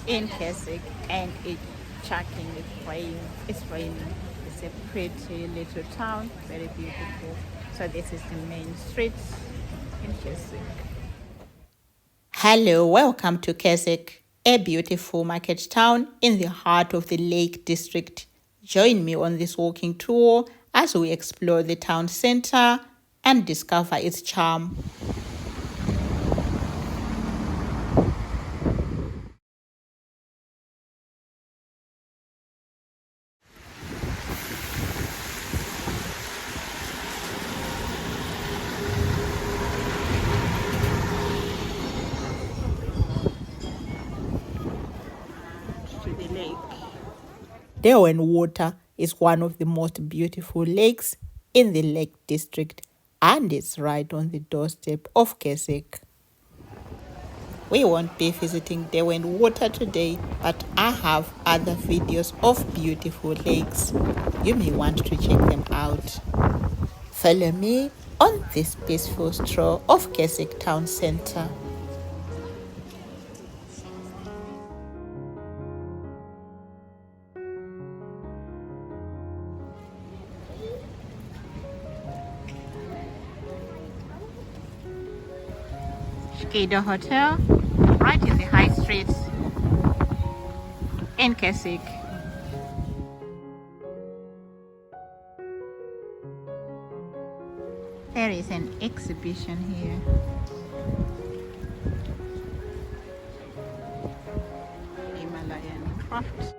in Keswick, and it's chucking with rain. It's raining. It's a pretty little town, very beautiful. So this is the main street in Keswick. Hello, welcome to Keswick, a beautiful market town in the heart of the Lake District. Join me on this walking tour as we explore the town center and discover its charm. To the lake. Derwent Water is one of the most beautiful lakes in the Lake District, and it's right on the doorstep of Keswick. We won't be visiting Derwent Water today, but I have other videos of beautiful lakes. You may want to check them out. Follow me on this peaceful stroll of Keswick Town Centre. Skida Hotel, right in the high street in Keswick. There is an exhibition here. Himalayan craft.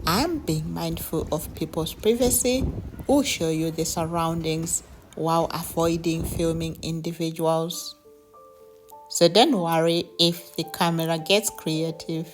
I'm being mindful of people's privacy who show you the surroundings while avoiding filming individuals. So don't worry if the camera gets creative.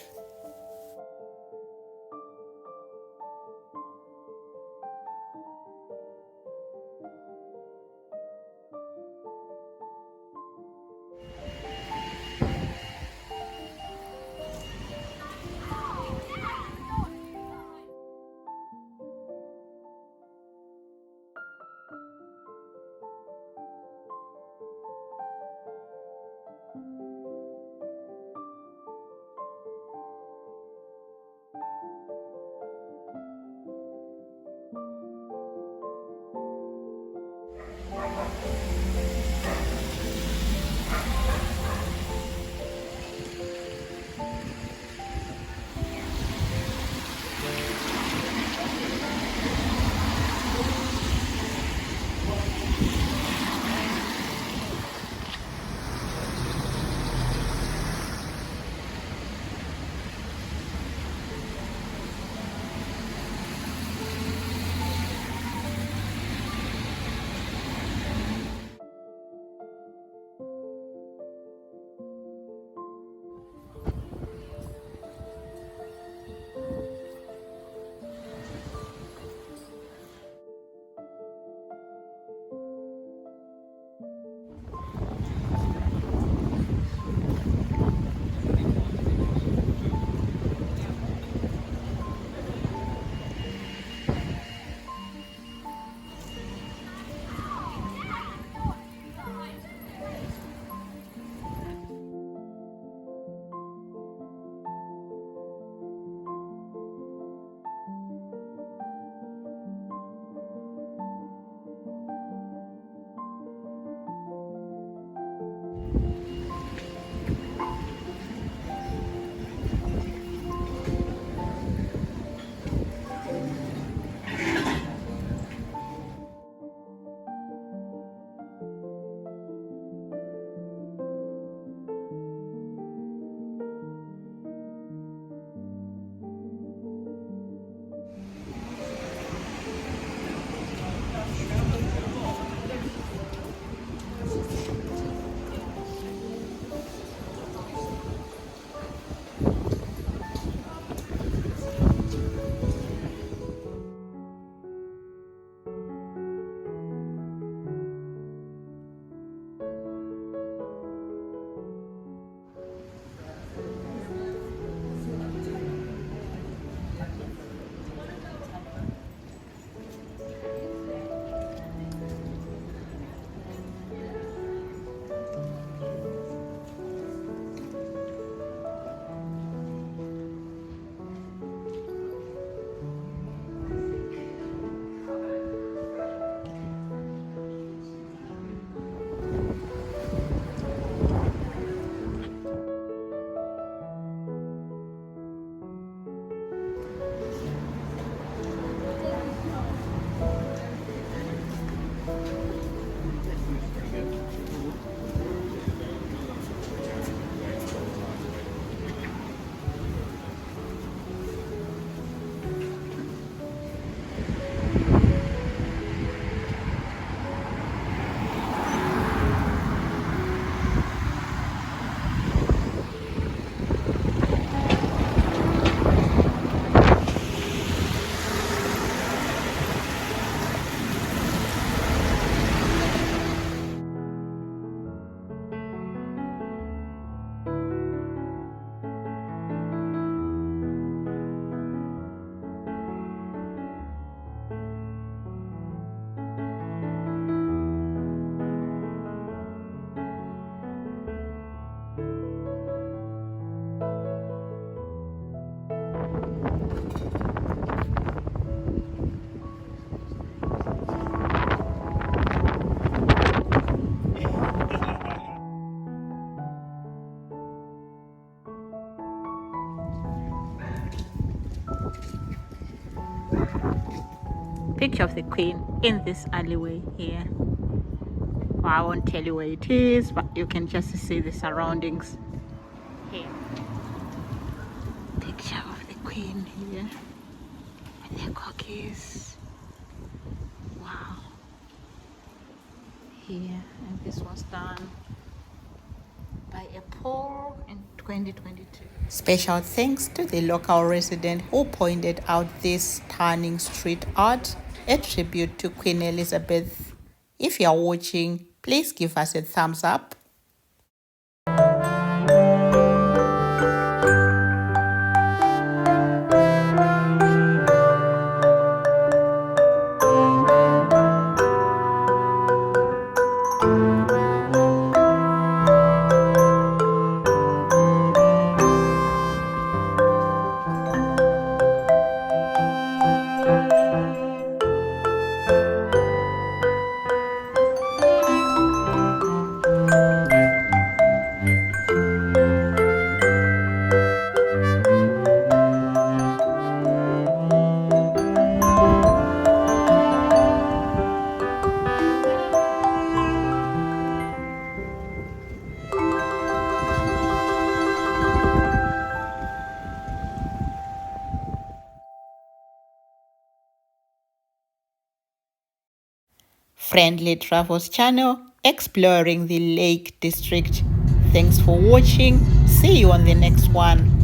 Picture of the Queen in this alleyway here. Well, I won't tell you where it is, but you can just see the surroundings here. Picture of the Queen here with their cookies. Wow. Here, and this was done by a poll in 2022. Special thanks to the local resident who pointed out this stunning street art, a tribute to Queen Elizabeth. If you are watching, please give us a thumbs up. Friendly Travels channel exploring the Lake District. Thanks for watching. See you on the next one.